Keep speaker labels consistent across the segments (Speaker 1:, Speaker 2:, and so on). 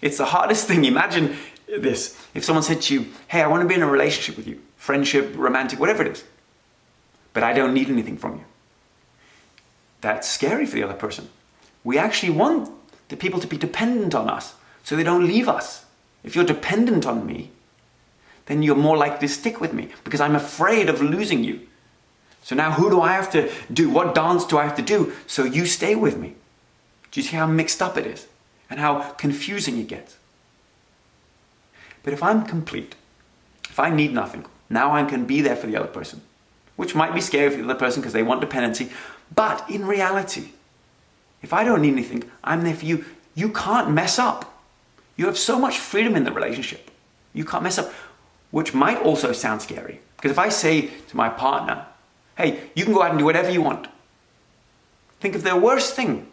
Speaker 1: It's the hardest thing. Imagine this. If someone said to you, hey, I want to be in a relationship with you, friendship, romantic, whatever it is, but I don't need anything from you. That's scary for the other person. We actually want the people to be dependent on us so they don't leave us. If you're dependent on me, then you're more likely to stick with me because I'm afraid of losing you. So now who do I have to do? What dance do I have to do so you stay with me? Do you see how mixed up it is and how confusing it gets? But if I'm complete, if I need nothing, now I can be there for the other person, which might be scary for the other person because they want dependency. But in reality, if I don't need anything, I'm there for you. You can't mess up. You have so much freedom in the relationship. You can't mess up, which might also sound scary. Because if I say to my partner, hey, you can go out and do whatever you want. Think of the worst thing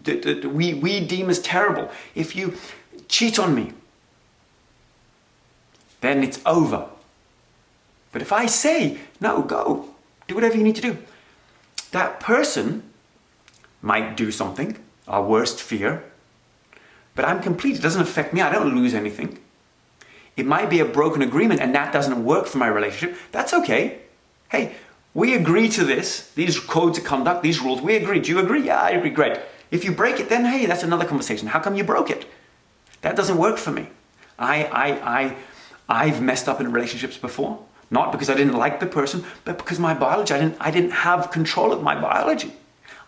Speaker 1: that we deem as terrible. If you cheat on me, then it's over. But if I say, no, go, do whatever you need to do, that person might do something, our worst fear, but I'm complete. It doesn't affect me. I don't lose anything. It might be a broken agreement and that doesn't work for my relationship. That's okay. Hey, we agree to this, these codes of conduct, these rules, we agree. Do you agree? Yeah, I agree, great. If you break it, then hey, that's another conversation. How come you broke it? That doesn't work for me. I've messed up in relationships before, not because I didn't like the person, but because my biology, I didn't have control of my biology.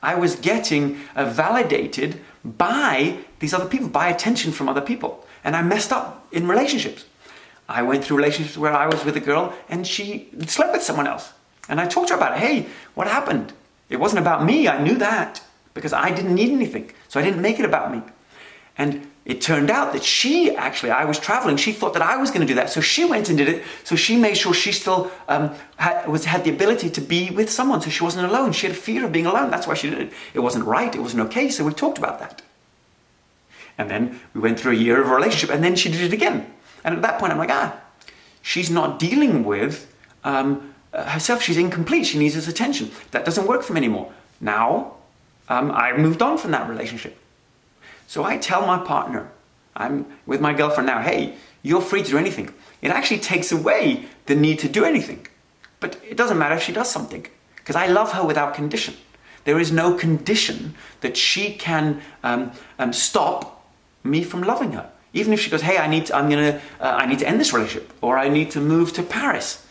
Speaker 1: I was getting validated by these other people, by attention from other people. And I messed up in relationships. I went through relationships where I was with a girl and she slept with someone else. And I talked to her about it. Hey, what happened? It wasn't about me. I knew that because I didn't need anything. So I didn't make it about me. And it turned out that I was traveling. She thought that I was going to do that. So she went and did it. So she made sure she still had the ability to be with someone. So she wasn't alone. She had a fear of being alone. That's why she did it. It wasn't right. It wasn't okay. So we talked about that. And then we went through a year of a relationship and then she did it again. And at that point, I'm like, she's not dealing with herself. She's incomplete. She needs his attention. That doesn't work for me anymore. Now, I moved on from that relationship. So I tell my partner, I'm with my girlfriend now, hey, you're free to do anything. It actually takes away the need to do anything. But it doesn't matter if she does something because I love her without condition. There is no condition that she can stop me from loving her. Even if she goes, hey, I need to end this relationship or I need to move to Paris.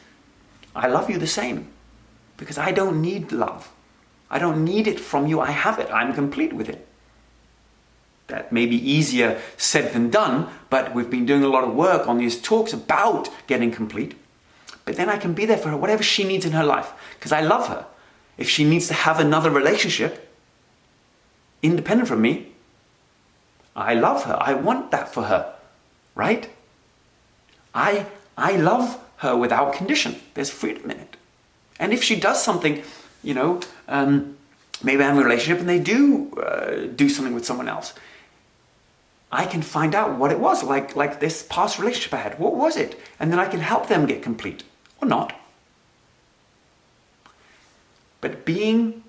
Speaker 1: I love you the same because I don't need love. I don't need it from you. I have it. I'm complete with it. That may be easier said than done, but we've been doing a lot of work on these talks about getting complete. But then I can be there for her, whatever she needs in her life, because I love her. If she needs to have another relationship, independent from me, I love her. I want that for her, right? I love her without condition. There's freedom in it. And if she does something, maybe I'm in a relationship and they do something with someone else, I can find out what it was, like this past relationship I had. What was it? And then I can help them get complete, or not. But being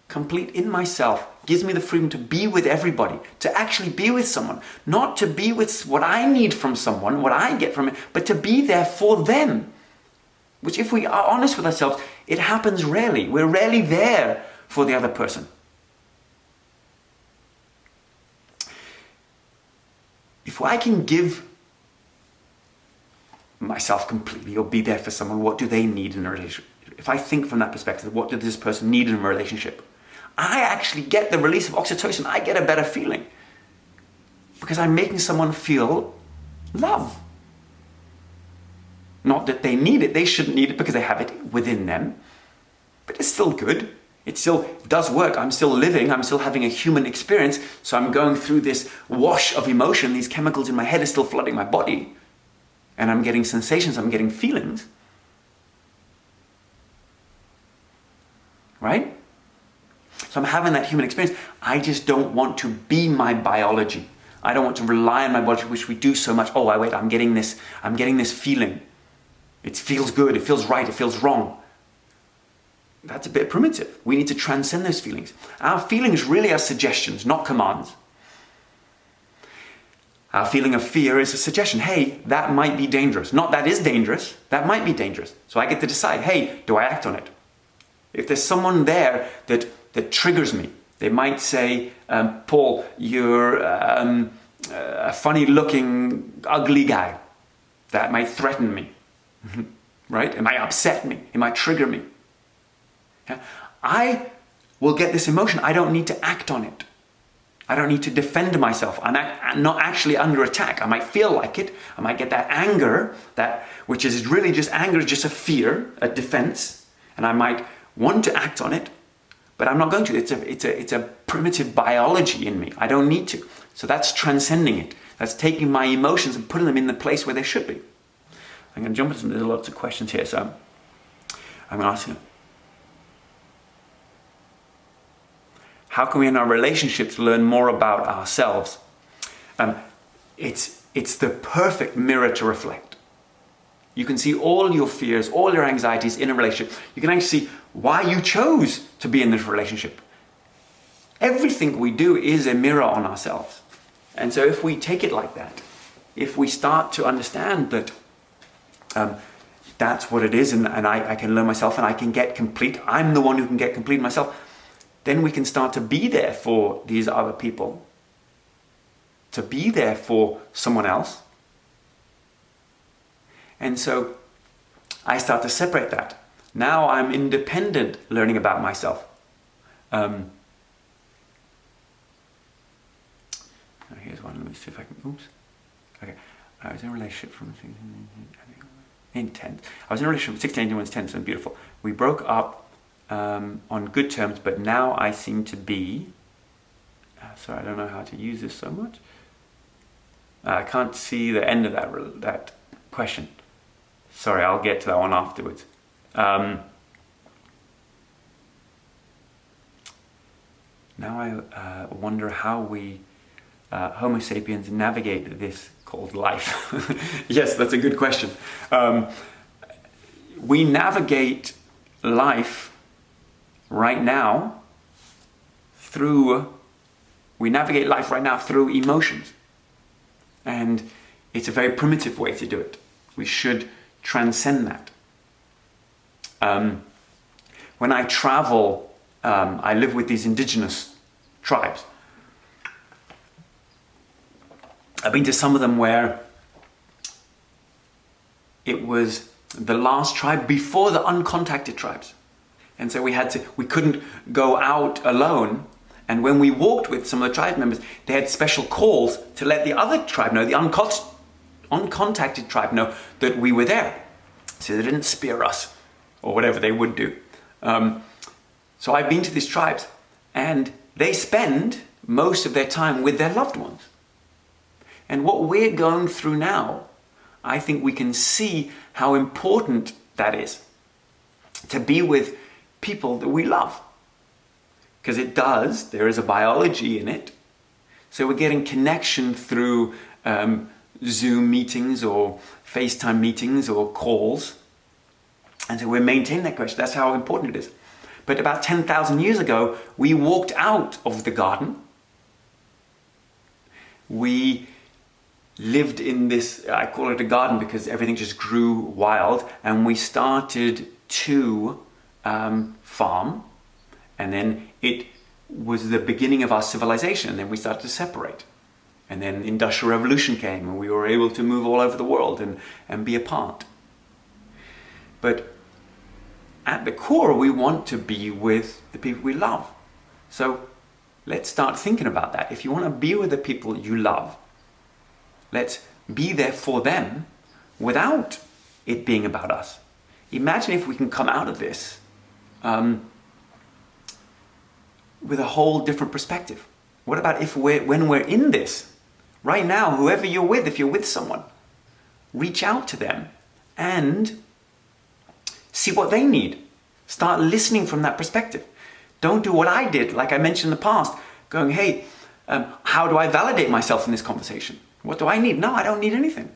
Speaker 1: complete in myself gives me the freedom to be with everybody, to actually be with someone, not to be with what I need from someone, what I get from it, but to be there for them. Which, if we are honest with ourselves, it happens rarely. We're rarely there for the other person. If I can give myself completely or be there for someone, what do they need in a relationship? If I think from that perspective, what does this person need in a relationship? I actually get the release of oxytocin. I get a better feeling because I'm making someone feel love. Not that they need it. They shouldn't need it because they have it within them. But it's still good. It still does work. I'm still living. I'm still having a human experience. So I'm going through this wash of emotion. These chemicals in my head are still flooding my body. And I'm getting sensations. I'm getting feelings. Right? So I'm having that human experience. I just don't want to be my biology. I don't want to rely on my biology, which we do so much. Oh, wait, I'm getting this feeling. It feels good. It feels right. It feels wrong. That's a bit primitive. We need to transcend those feelings. Our feelings really are suggestions, not commands. Our feeling of fear is a suggestion. Hey, that might be dangerous. Not that is dangerous. That might be dangerous. So I get to decide, hey, do I act on it? If there's someone there that triggers me, they might say, Paul, you're a funny-looking, ugly guy. That might threaten me, right? It might upset me. It might trigger me. Yeah? I will get this emotion. I don't need to act on it. I don't need to defend myself. I'm not actually under attack. I might feel like it. I might get that anger, which is really just anger, just a fear, a defense, and I might want to act on it, but I'm not going to. It's a primitive biology in me. I don't need to. So that's transcending it. That's taking my emotions and putting them in the place where they should be. I'm going to jump into some. There's lots of questions here, so I'm going to ask you. How can we in our relationships learn more about ourselves? It's the perfect mirror to reflect. You can see all your fears, all your anxieties in a relationship. You can actually see why you chose to be in this relationship. Everything we do is a mirror on ourselves. And so if we take it like that, if we start to understand that that's what it is, and I can learn myself and I can get complete, I'm the one who can get complete myself, then we can start to be there for these other people, to be there for someone else. And so I start to separate that. Now I'm independent learning about myself. Here's one, let me see if I can, oops. Okay, I was in a relationship from intense. I was in a relationship from 16 to 10, so beautiful. We broke up on good terms, but now I seem to be, sorry, I don't know how to use this so much. I can't see the end of that question. Sorry, I'll get to that one afterwards. Now I wonder how we Homo sapiens navigate this called life. Yes, that's a good question. We navigate life right now through emotions. And it's a very primitive way to do it. We should transcend that. When I travel, I live with these indigenous tribes. I've been to some of them where it was the last tribe before the uncontacted tribes. And so we couldn't go out alone. And when we walked with some of the tribe members, they had special calls to let the other tribe know, the uncontacted tribe know that we were there. So they didn't spear us or whatever they would do. So I've been to these tribes and they spend most of their time with their loved ones. And what we're going through now, I think we can see how important that is. To be with people that we love. Because there is a biology in it. So we're getting connection through Zoom meetings or FaceTime meetings or calls. And so we're maintaining that connection. That's how important it is. But about 10,000 years ago, we walked out of the garden. We lived in this, I call it a garden because everything just grew wild, and we started to farm, and then it was the beginning of our civilization, and then we started to separate. And then the Industrial Revolution came, and we were able to move all over the world and be apart. But at the core, we want to be with the people we love. So let's start thinking about that. If you want to be with the people you love, let's be there for them without it being about us. Imagine if we can come out of this with a whole different perspective. What about when we're in this, right now, whoever you're with, if you're with someone, reach out to them and see what they need. Start listening from that perspective. Don't do what I did, like I mentioned in the past, going, hey, how do I validate myself in this conversation? What do I need? No, I don't need anything.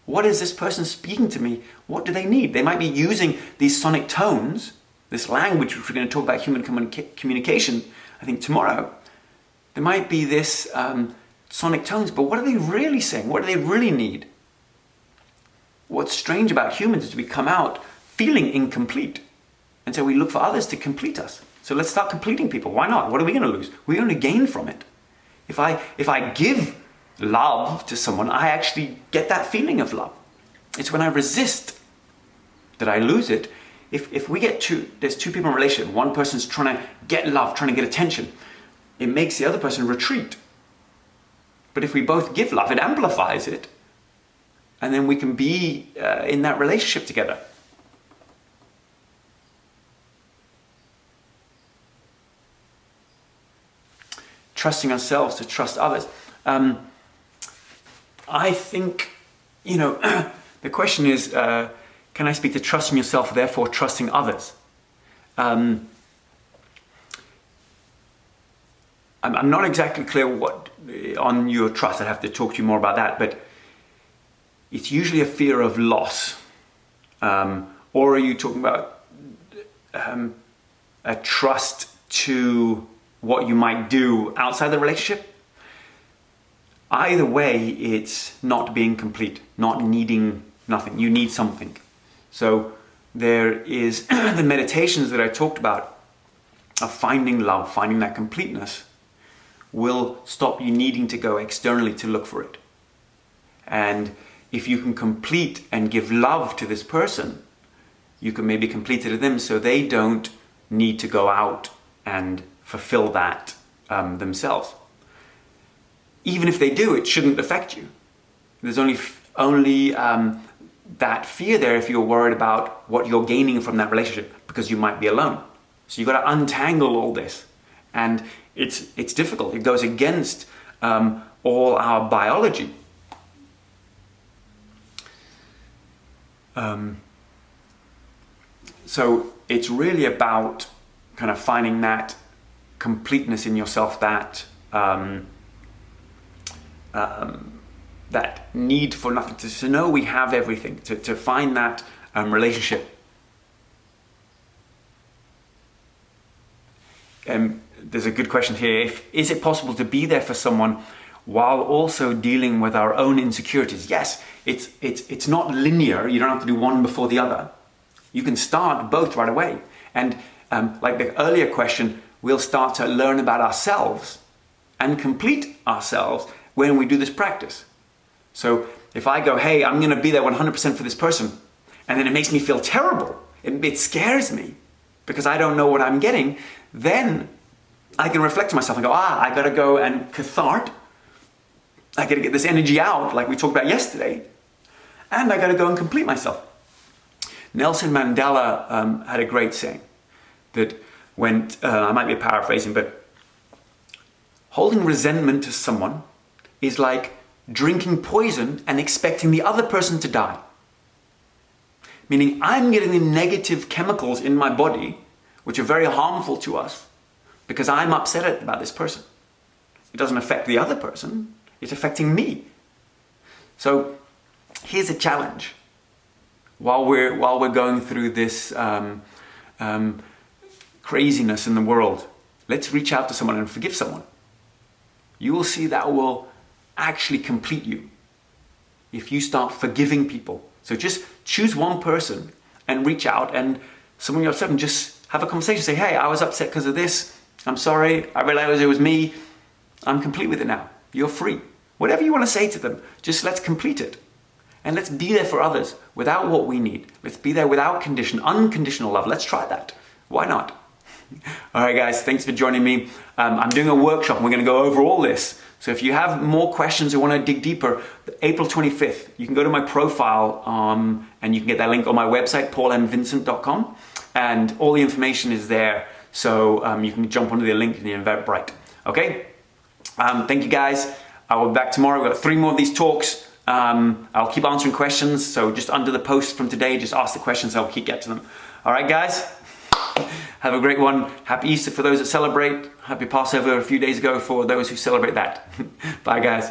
Speaker 1: What is this person speaking to me? What do they need? They might be using these sonic tones, this language, which we're going to talk about human communication, I think tomorrow. There might be this sonic tones, but what are they really saying? What do they really need? What's strange about humans is we come out feeling incomplete. And so we look for others to complete us. So let's start completing people. Why not? What are we going to lose? We're going to gain from it. If I give love to someone, I actually get that feeling of love. It's when I resist that I lose it. If we get there's two people in a relationship, one person's trying to get love, trying to get attention, it makes the other person retreat. But if we both give love, it amplifies it. And then we can be in that relationship together. Trusting ourselves to trust others. I think, the question is, can I speak to trusting yourself, therefore trusting others? I'm not exactly clear what on your trust. I'd have to talk to you more about that, but it's usually a fear of loss. Or are you talking about a trust to what you might do outside the relationship? Either way, it's not being complete, not needing nothing. You need something. So there is the meditations that I talked about of finding love, finding that completeness, will stop you needing to go externally to look for it. And if you can complete and give love to this person, you can maybe complete it to them so they don't need to go out and fulfill that themselves. Even if they do, it shouldn't affect you. There's only that fear there if you're worried about what you're gaining from that relationship because you might be alone. So you've got to untangle all this. And it's difficult. It goes against all our biology. So it's really about kind of finding that completeness in yourself, that that need for nothing, to know we have everything, to find that relationship. There's a good question here. Is it possible to be there for someone while also dealing with our own insecurities? Yes, it's not linear. You don't have to do one before the other. You can start both right away. And like the earlier question, we'll start to learn about ourselves and complete ourselves when we do this practice. So if I go, hey, I'm going to be there 100% for this person, and then it makes me feel terrible, it scares me because I don't know what I'm getting, then I can reflect to myself and go, I got to go and cathart. I got to get this energy out like we talked about yesterday, and I got to go and complete myself. Nelson Mandela had a great saying that went, I might be paraphrasing, but holding resentment to someone is like drinking poison and expecting the other person to die. Meaning I'm getting the negative chemicals in my body, which are very harmful to us, because I'm upset about this person. It doesn't affect the other person, it's affecting me. So here's a challenge. While we're going through this craziness in the world, let's reach out to someone and forgive someone. You will see that will actually complete you if you start forgiving people. So just choose one person and reach out, and someone you're upset and just have a conversation. Say, hey, I was upset because of this. I'm sorry. I realized it was me. I'm complete with it now. You're free. Whatever you want to say to them, just let's complete it. And let's be there for others without what we need. Let's be there without condition, unconditional love. Let's try that. Why not? All right, guys, thanks for joining me. I'm doing a workshop and we're going to go over all this. So if you have more questions or want to dig deeper, April 25th, you can go to my profile and you can get that link on my website, paulmvincent.com, and all the information is there. So you can jump onto the link in the Eventbrite. Okay? Thank you, guys. I will be back tomorrow. We've got 3 more of these talks. I'll keep answering questions. So just under the post from today, just ask the questions. I'll keep getting to them. All right, guys? Have a great one. Happy Easter for those that celebrate. Happy Passover a few days ago for those who celebrate that. Bye, guys.